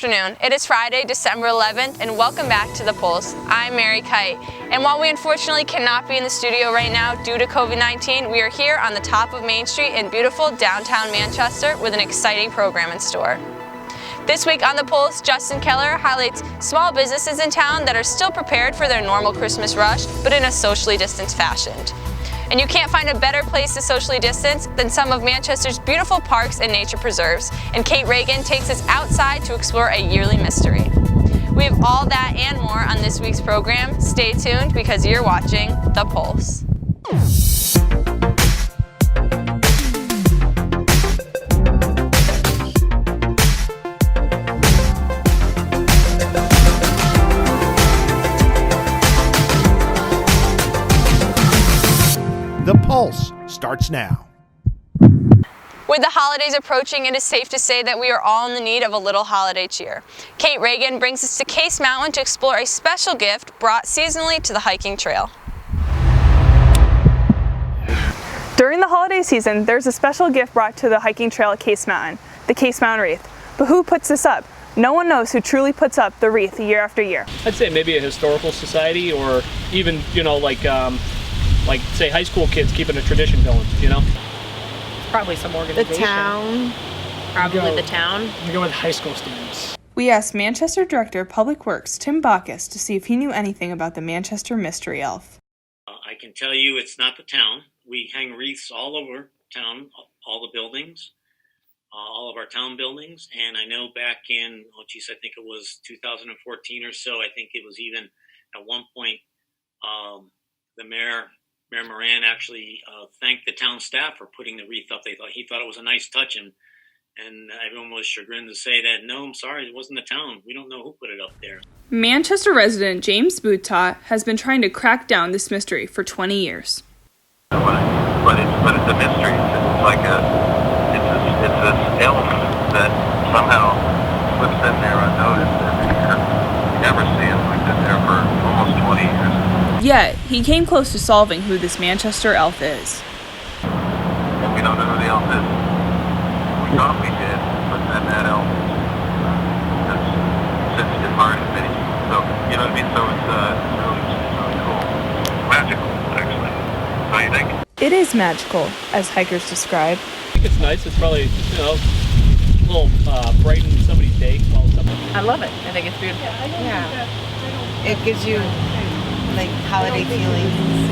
afternoon. It is Friday, December 11th, and welcome back to The Pulse. I'm Mary Kite, and while we unfortunately cannot be in the studio right now due to COVID-19, we are here on the top of Main Street in beautiful downtown Manchester with an exciting program in store. This week on The Pulse, Justin Keller highlights small businesses in town that are still prepared for their normal Christmas rush, but in a socially distanced fashion. And you can't find a better place to socially distance than some of Manchester's beautiful parks and nature preserves. And Kate Regan takes us outside to explore a yearly mystery. We have all that and more on this week's program. Stay tuned because you're watching The Pulse. The Pulse starts now. With the holidays approaching, it is safe to say that we are all in the need of a little holiday cheer. Kate Regan brings us to Case Mountain to explore a special gift brought seasonally to the hiking trail. During the holiday season, there's a special gift brought to the hiking trail at Case Mountain, the Case Mountain Wreath. But who puts this up? No one knows who truly puts up the wreath year after year. I'd say maybe a historical society, or even, like say high school kids keeping a tradition going, Probably some organization. The town. Probably the town. You go with high school students. We asked Manchester Director of Public Works, Tim Bacchus, to see if he knew anything about the Manchester Mystery Elf. I can tell you it's not the town. We hang wreaths all over town, all the buildings, all of our town buildings. And I know back in, I think it was 2014 or so, I think it was even at one point, the Mayor Moran actually thanked the town staff for putting the wreath up. He thought it was a nice touch, and everyone was chagrined to say that, no, I'm sorry, it wasn't the town. We don't know who put it up there. Manchester resident James Boutot has been trying to crack down this mystery for 20 years. But it's a mystery. It's like it's this elf that somehow slips in there unnoticed every year. You never see him. We've been there for almost 20 years. Yet, he came close to solving who this Manchester elf is. And we don't know who the elf is. We thought we did, but then that elf has since departed me. So, you know what I mean? So it's really cool. Magical, actually. Don't you think? It is magical, as hikers describe. I think it's nice. It's probably, a little brighten somebody's day while it's up. I love it. I think it's beautiful. Yeah. It gives you holiday feeling.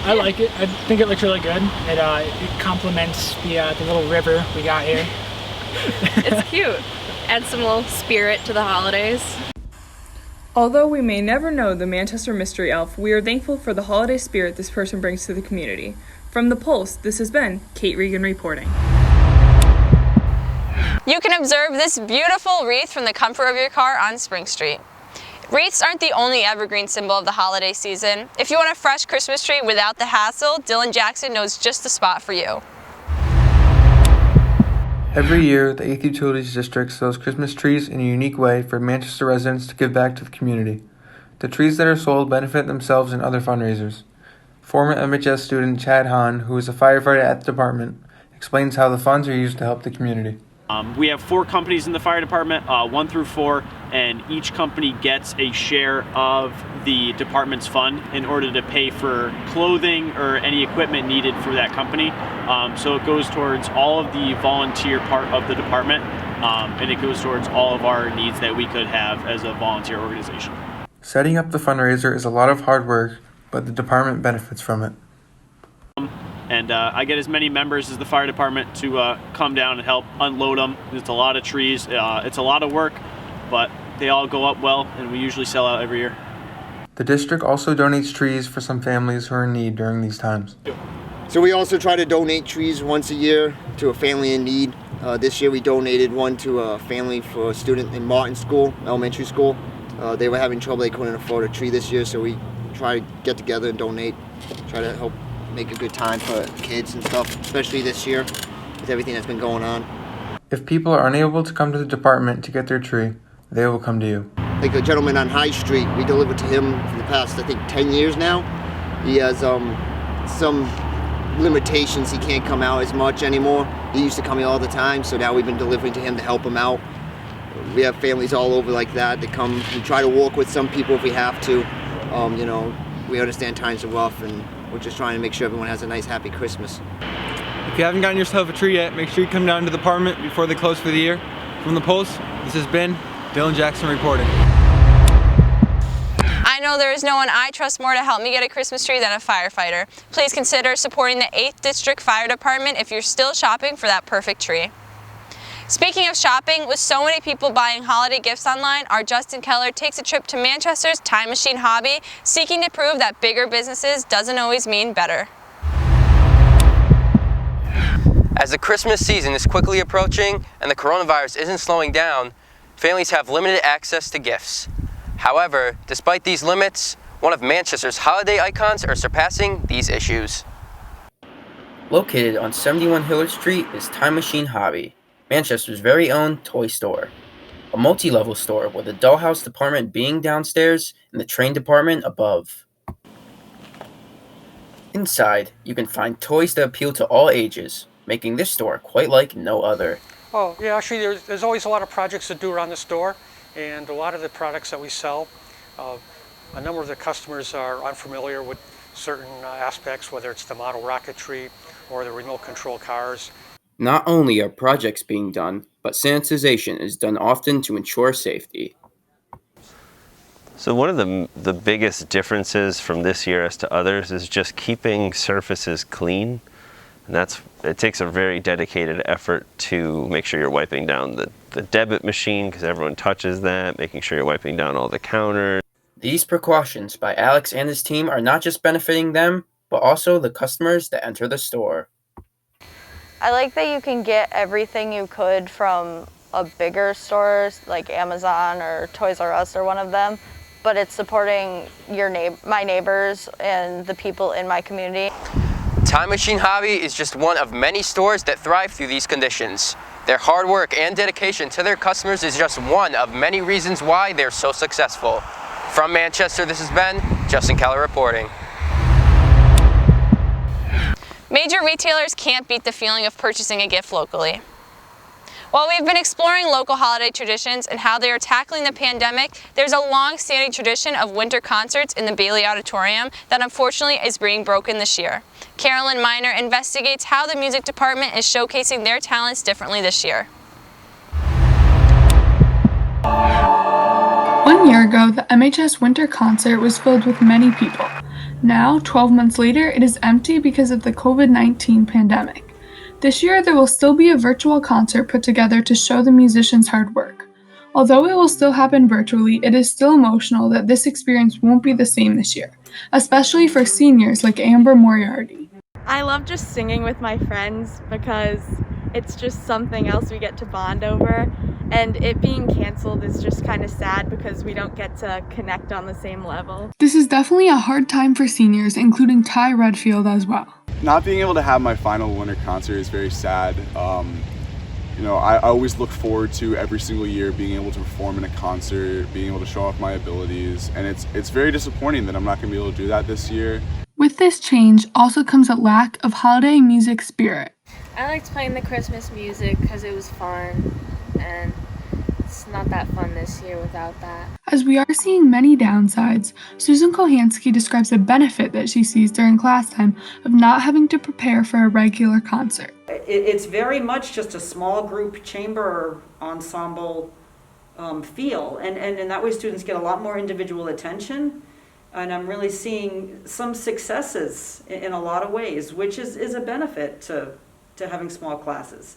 I like it. I think it looks really good. It complements the little river we got here. It's cute. Adds some little spirit to the holidays. Although we may never know the Manchester Mystery Elf, we are thankful for the holiday spirit this person brings to the community. From The Pulse, this has been Kate Regan reporting. You can observe this beautiful wreath from the comfort of your car on Spring Street. Wreaths aren't the only evergreen symbol of the holiday season. If you want a fresh Christmas tree without the hassle, Dylan Jackson knows just the spot for you. Every year, the 8th Utilities District sells Christmas trees in a unique way for Manchester residents to give back to the community. The trees that are sold benefit themselves and other fundraisers. Former MHS student Chad Hahn, who is a firefighter at the department, explains how the funds are used to help the community. We have 4 companies in the fire department, 1 through 4, and each company gets a share of the department's fund in order to pay for clothing or any equipment needed for that company. So it goes towards all of the volunteer part of the department, and it goes towards all of our needs that we could have as a volunteer organization. Setting up the fundraiser is a lot of hard work, but the department benefits from it. And I get as many members as the fire department to come down and help unload them. It's a lot of trees. It's a lot of work, but they all go up well, and we usually sell out every year. The district also donates trees for some families who are in need during these times. So we also try to donate trees once a year to a family in need. This year we donated one to a family for a student in Martin School, elementary school. They were having trouble. They couldn't afford a tree this year, so we try to get together and donate, try to help make a good time for kids and stuff, especially this year with everything that's been going on. If people are unable to come to the department to get their tree, they will come to you. Like a gentleman on High Street, we delivered to him for the past, 10 years now. He has some limitations. He can't come out as much anymore. He used to come here all the time, so now we've been delivering to him to help him out. we have families all over like that. They come. We try to walk with some people if we have to. You know, we understand times are rough, and we're just trying to make sure everyone has a nice, happy Christmas. If you haven't gotten yourself a tree yet, make sure you come down to the apartment before they close for the year. From the Pulse, this has been Dylan Jackson reporting. I know there is no one I trust more to help me get a Christmas tree than a firefighter. Please consider supporting the 8th District Fire Department if you're still shopping for that perfect tree. Speaking of shopping, with so many people buying holiday gifts online, our Justin Keller takes a trip to Manchester's Time Machine hobby, seeking to prove that bigger businesses doesn't always mean better. As the Christmas season is quickly approaching and the coronavirus isn't slowing down, families have limited access to gifts. However, despite these limits, one of Manchester's holiday icons are surpassing these issues. Located on 71 Hillard Street is Time Machine Hobby, Manchester's very own toy store. A multi-level store with the dollhouse department being downstairs and the train department above. Inside, you can find toys that appeal to all ages, making this store quite like no other. Oh, yeah, actually there's always a lot of projects to do around the store, and a lot of the products that we sell, a number of the customers are unfamiliar with certain aspects, whether it's the model rocketry or the remote control cars. Not only are projects being done, but sanitization is done often to ensure safety. So one of the biggest differences from this year as to others is just keeping surfaces clean. And it takes a very dedicated effort to make sure you're wiping down the debit machine, because everyone touches that, making sure you're wiping down all the counters. These precautions by Alex and his team are not just benefiting them, but also the customers that enter the store. I like that you can get everything you could from a bigger store like Amazon or Toys R Us or one of them, but it's supporting my neighbors and the people in my community. Time Machine Hobby is just one of many stores that thrive through these conditions. Their hard work and dedication to their customers is just one of many reasons why they're so successful. From Manchester, this has been Justin Keller reporting. Major retailers can't beat the feeling of purchasing a gift locally. While we've been exploring local holiday traditions and how they are tackling the pandemic, there's a long-standing tradition of winter concerts in the Bailey Auditorium that unfortunately is being broken this year. Carolyn Miner investigates how the music department is showcasing their talents differently this year. 1 year ago, the MHS Winter Concert was filled with many people. Now, 12 months later, it is empty because of the COVID-19 pandemic. This year, there will still be a virtual concert put together to show the musicians' hard work. Although it will still happen virtually, it is still emotional that this experience won't be the same this year, especially for seniors like Amber Moriarty. I love just singing with my friends because it's just something else we get to bond over, and it being canceled is just kind of sad because we don't get to connect on the same level. This is definitely a hard time for seniors, including Ty Redfield as well. Not being able to have my final winter concert is very sad. I always look forward to every single year being able to perform in a concert, being able to show off my abilities, and it's very disappointing that I'm not going to be able to do that this year. With this change also comes a lack of holiday music spirit. I liked playing the Christmas music because it was fun, and it's not that fun this year without that. As we are seeing many downsides, Susan Kohansky describes a benefit that she sees during class time of not having to prepare for a regular concert. It's very much just a small group chamber ensemble feel, and that way students get a lot more individual attention, and I'm really seeing some successes in a lot of ways, which is a benefit to having small classes.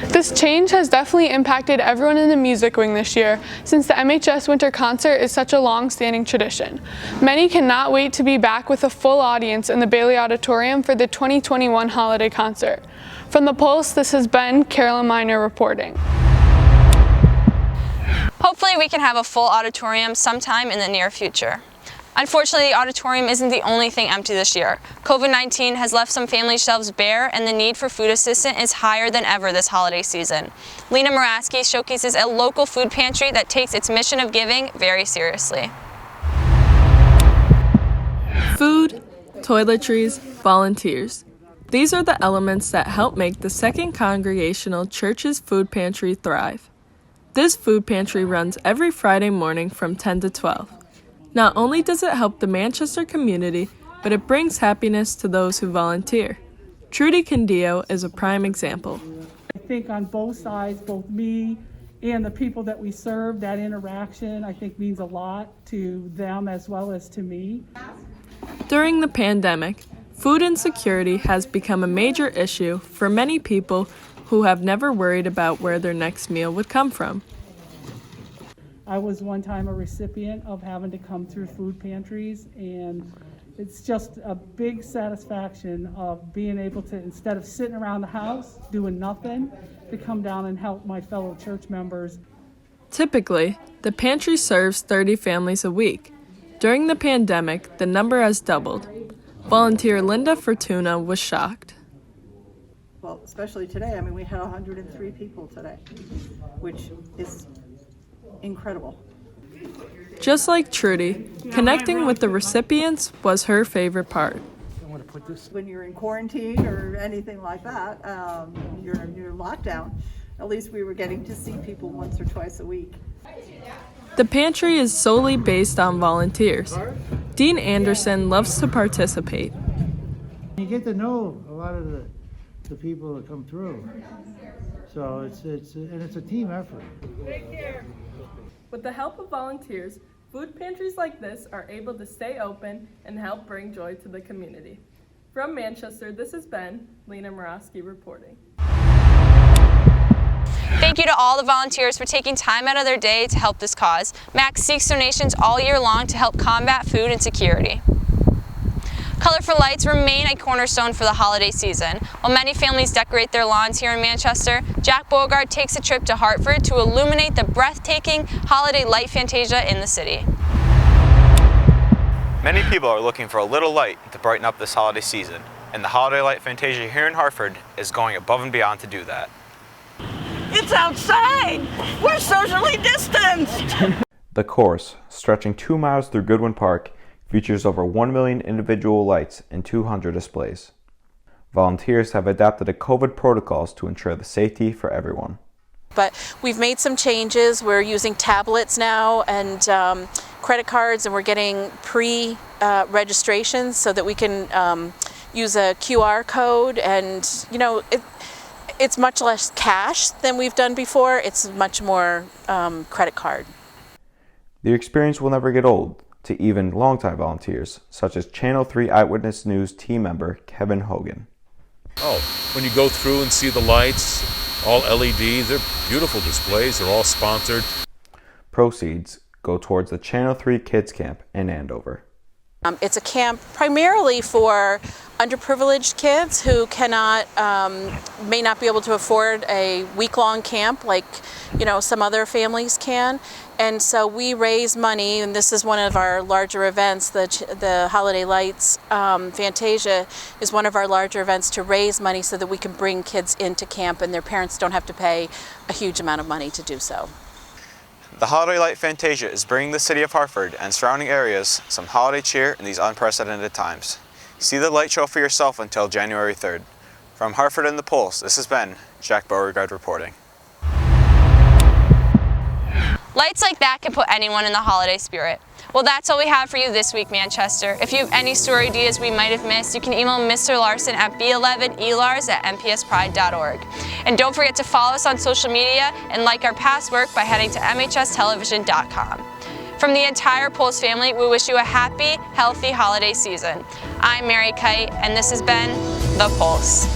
This change has definitely impacted everyone in the music wing this year, since the MHS Winter Concert is such a long-standing tradition. Many cannot wait to be back with a full audience in the Bailey Auditorium for the 2021 holiday concert. From the Pulse, this has been Carolyn Miner reporting. Hopefully we can have a full auditorium sometime in the near future. Unfortunately, the auditorium isn't the only thing empty this year. COVID-19 has left some family shelves bare, and the need for food assistance is higher than ever this holiday season. Lena Moraski showcases a local food pantry that takes its mission of giving very seriously. Food, toiletries, volunteers. These are the elements that help make the Second Congregational Church's food pantry thrive. This food pantry runs every Friday morning from 10 to 12. Not only does it help the Manchester community, but it brings happiness to those who volunteer. Trudy Candio is a prime example. I think on both sides, both me and the people that we serve, that interaction I think means a lot to them as well as to me. During the pandemic, food insecurity has become a major issue for many people who have never worried about where their next meal would come from. I was one time a recipient of having to come through food pantries, and it's just a big satisfaction of being able to, instead of sitting around the house doing nothing, to come down and help my fellow church members. Typically, the pantry serves 30 families a week. During the pandemic, the number has doubled. Volunteer Linda Fortuna was shocked. Well, especially today, I mean, we had 103 people today, which is incredible. Just like Trudy, connecting with the recipients was her favorite part. When you're in quarantine or anything like that, you're locked down. At least we were getting to see people once or twice a week. The pantry is solely based on volunteers. Dean Anderson loves to participate. You get to know a lot of the people that come through. So it's a team effort. With the help of volunteers, food pantries like this are able to stay open and help bring joy to the community. From Manchester, this has been Lena Morosky reporting. Thank you to all the volunteers for taking time out of their day to help this cause. Max seeks donations all year long to help combat food insecurity. Colorful lights remain a cornerstone for the holiday season. While many families decorate their lawns here in Manchester, Jack Bogart takes a trip to Hartford to illuminate the breathtaking holiday light Fantasia in the city. Many people are looking for a little light to brighten up this holiday season, and the Holiday Light Fantasia here in Hartford is going above and beyond to do that. It's outside! We're socially distanced! The course, stretching 2 miles through Goodwin Park, features over 1 million individual lights and 200 displays. Volunteers have adapted the COVID protocols to ensure the safety for everyone. But we've made some changes. We're using tablets now and credit cards, and we're getting pre-registrations so that we can use a QR code, and it's much less cash than we've done before. It's much more credit card. The experience will never get old to even longtime volunteers, such as Channel 3 Eyewitness News team member Kevin Hogan. Oh, when you go through and see the lights, all LED, they're beautiful displays, they're all sponsored. Proceeds go towards the Channel 3 Kids Camp in Andover. It's a camp primarily for underprivileged kids who may not be able to afford a week-long camp like some other families can. And so we raise money, and this is one of our larger events. The Holiday Lights Fantasia is one of our larger events to raise money so that we can bring kids into camp and their parents don't have to pay a huge amount of money to do so. The Holiday Light Fantasia is bringing the city of Hartford and surrounding areas some holiday cheer in these unprecedented times. See the light show for yourself until January 3rd. From Hartford and the Pulse, this has been Jack Beauregard reporting. Lights like that can put anyone in the holiday spirit. Well, that's all we have for you this week, Manchester. If you have any story ideas we might have missed, you can email Mr. Larson at b11elars@mpspride.org. And don't forget to follow us on social media and like our past work by heading to mhstelevision.com. From the entire Pulse family, we wish you a happy, healthy holiday season. I'm Mary Kite, and this has been The Pulse.